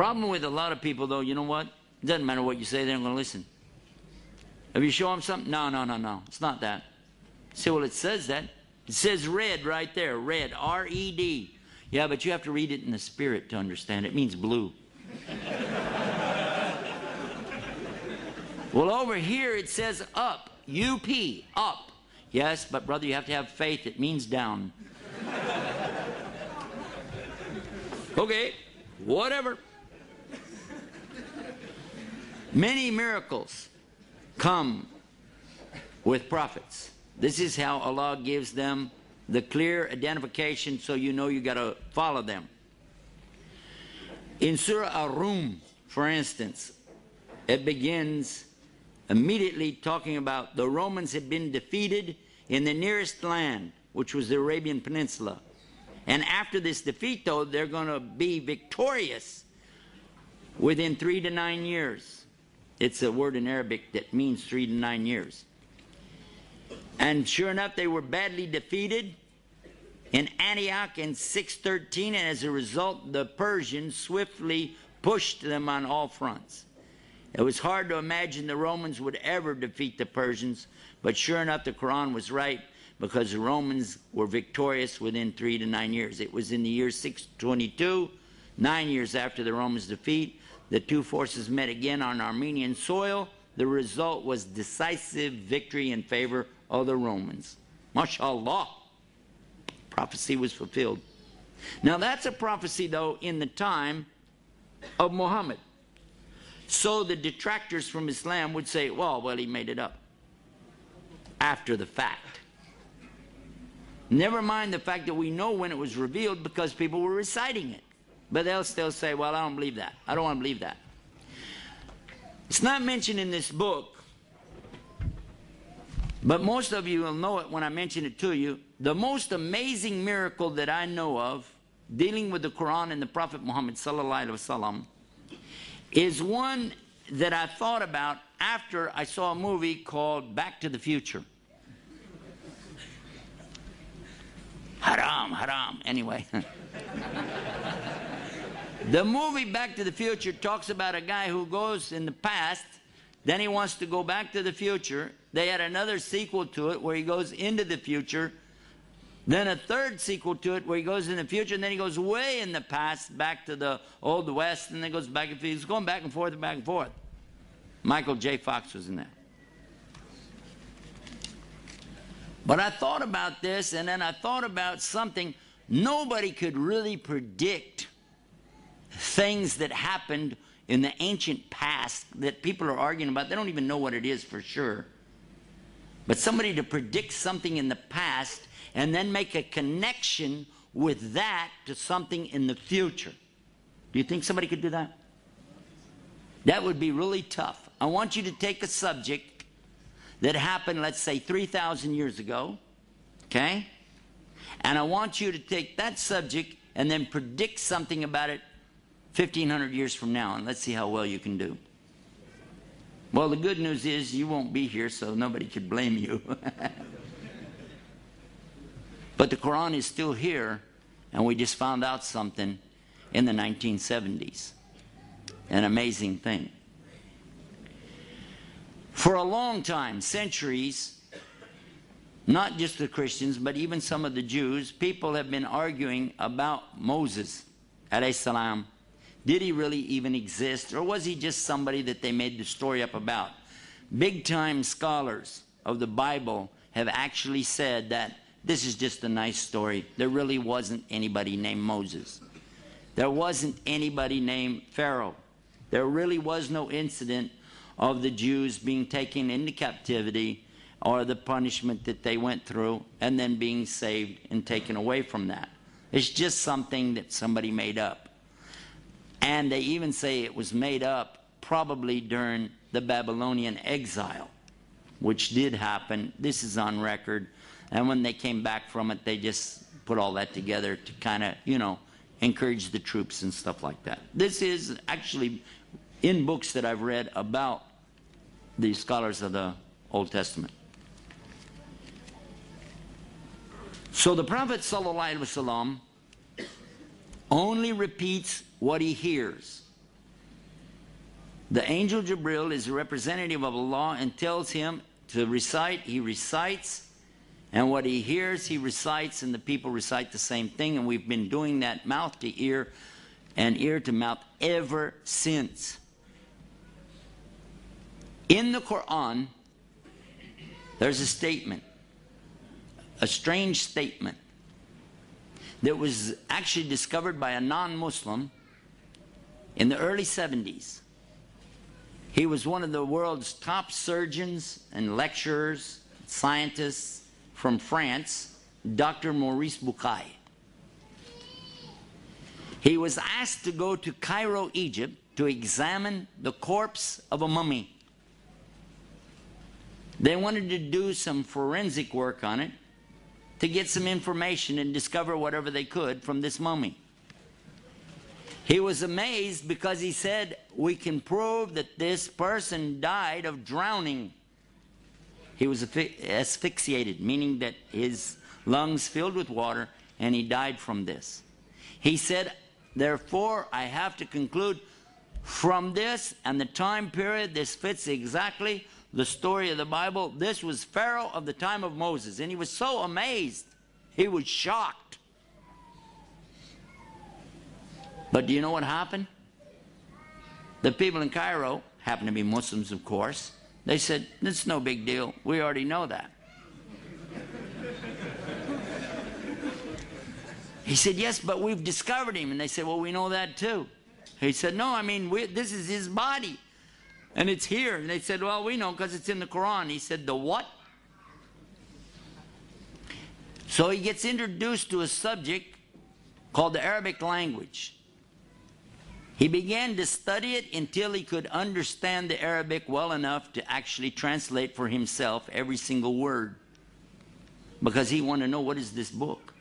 Problem with a lot of people, though, you know what? It doesn't matter what you say, they're not going to listen. If you show them something, no, it's not that. See, well, it says that. It says red right there, red, R-E-D. Yeah, but you have to read it in the spirit to understand. It means blue. Well, over here it says up, U-P, up. Yes, but brother, you have to have faith. It means down. Okay, whatever. Many miracles come with prophets. This is how Allah gives them the clear identification, so you know you got to follow them. In Surah Ar-Rum, for instance, it begins immediately talking about the Romans had been defeated in the nearest land, which was the Arabian Peninsula. And after this defeat, though, they're going to be victorious within 3 to 9 years. It's a word in Arabic that means 3 to 9 years. And sure enough, they were badly defeated in Antioch in 613, and as a result, the Persians swiftly pushed them on all fronts. It was hard to imagine the Romans would ever defeat the Persians, but sure enough, the Quran was right, because the Romans were victorious within 3 to 9 years. It was in the year 622, 9 years after the Romans' defeat. The two forces met again on Armenian soil. The result was decisive victory in favor of the Romans. MashaAllah. Prophecy was fulfilled. Now that's a prophecy, though, in the time of Muhammad. So the detractors from Islam would say, well, he made it up after the fact. Never mind the fact that we know when it was revealed because people were reciting it. But they'll still say, well, I don't believe that. I don't want to believe that. It's not mentioned in this book, but most of you will know it when I mention it to you. The most amazing miracle that I know of dealing with the Quran and the Prophet Muhammad sallallahu alaihi wasallam is one that I thought about after I saw a movie called Back to the Future. Haram, haram. Anyway. The movie Back to the Future talks about a guy who goes in the past, then he wants to go back to the future. They had another sequel to it where he goes into the future, then a third sequel to it where he goes in the future, and then he goes way in the past back to the Old West, and then goes back and forth. He's going back and forth and back and forth. Michael J. Fox was in that. But I thought about this, and then I thought about something. Nobody could really predict things that happened in the ancient past that people are arguing about. They don't even know what it is for sure. But somebody to predict something in the past and then make a connection with that to something in the future. Do you think somebody could do that? That would be really tough. I want you to take a subject that happened, let's say, 3,000 years ago, okay? And I want you to take that subject and then predict something about it 1,500 years from now, and let's see how well you can do. Well, the good news is you won't be here, so nobody could blame you. But the Quran is still here, and we just found out something in the 1970s. An amazing thing. For a long time, centuries, not just the Christians, but even some of the Jews, people have been arguing about Moses, alayhi salam. Did he really even exist, or was he just somebody that they made the story up about? Big-time scholars of the Bible have actually said that this is just a nice story. There really wasn't anybody named Moses. There wasn't anybody named Pharaoh. There really was no incident of the Jews being taken into captivity or the punishment that they went through and then being saved and taken away from that. It's just something that somebody made up. And they even say it was made up probably during the Babylonian exile, which did happen. This is on record. And when they came back from it, they just put all that together to kind of, encourage the troops and stuff like that. This is actually in books that I've read about the scholars of the Old Testament. So the Prophet ﷺ only repeats what he hears. The angel Jibril is a representative of Allah and tells him to recite. He recites, and what he hears, he recites, and the people recite the same thing. And we've been doing that mouth to ear and ear to mouth ever since. In the Quran, there's a statement, a strange statement, that was actually discovered by a non-Muslim in the early 70s. He was one of the world's top surgeons and lecturers, scientists from France, Dr. Maurice Bucaille. He was asked to go to Cairo, Egypt, to examine the corpse of a mummy. They wanted to do some forensic work on it to get some information and discover whatever they could from this mummy. He was amazed because he said, we can prove that this person died of drowning. He was asphyxiated, meaning that his lungs filled with water, and he died from this. He said, therefore, I have to conclude from this and the time period, this fits exactly the story of the Bible. This was Pharaoh of the time of Moses. And he was so amazed. He was shocked. But do you know what happened? The people in Cairo, happened to be Muslims, of course, they said, it's no big deal. We already know that. He said, yes, but we've discovered him. And they said, well, we know that too. He said, no, I mean, this is his body. And it's here. And they said, well, we know because it's in the Quran. He said, the what? So he gets introduced to a subject called the Arabic language. He began to study it until he could understand the Arabic well enough to actually translate for himself every single word. Because he wanted to know, what is this book?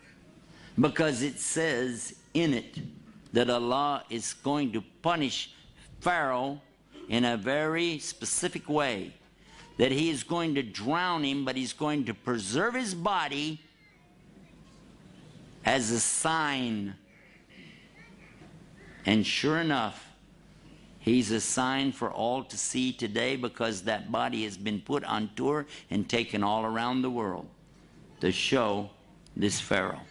Because it says in it that Allah is going to punish Pharaoh in a very specific way. That he is going to drown him, but he's going to preserve his body as a sign. And sure enough, he's a sign for all to see today, because that body has been put on tour and taken all around the world to show this Pharaoh.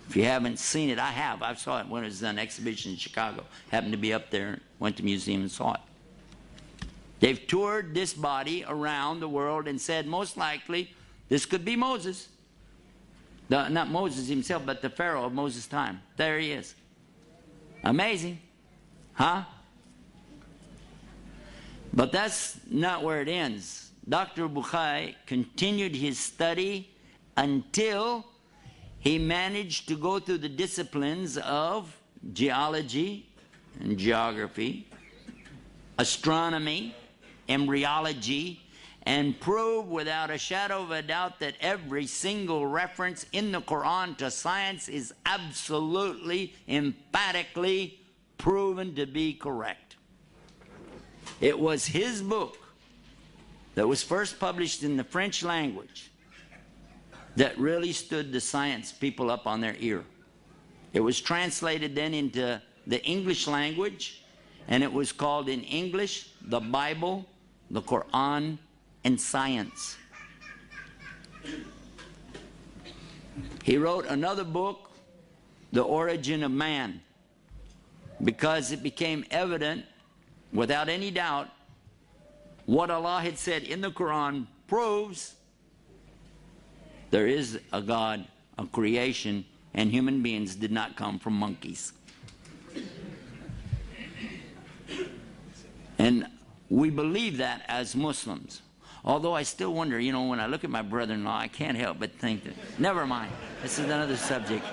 If you haven't seen it, I have. I saw it when it was on exhibition in Chicago. Happened to be up there, went to the museum and saw it. They've toured this body around the world and said, most likely, this could be Moses. Not Moses himself, but the Pharaoh of Moses' time. There he is. Amazing, huh? But that's not where it ends. Dr. Bucaille continued his study until he managed to go through the disciplines of geology and geography, astronomy, embryology, and prove without a shadow of a doubt that every single reference in the Quran to science is absolutely, emphatically proven to be correct. It was his book that was first published in the French language that really stood the science people up on their ear. It was translated then into the English language, and it was called in English, the Bible, the Quran, and Science. He wrote another book, The Origin of Man, because it became evident, without any doubt, what Allah had said in the Quran proves there is a God, a creation, and human beings did not come from monkeys. And we believe that as Muslims. Although I still wonder, you know, when I look at my brother-in-law, I can't help but think that, never mind, this is another subject.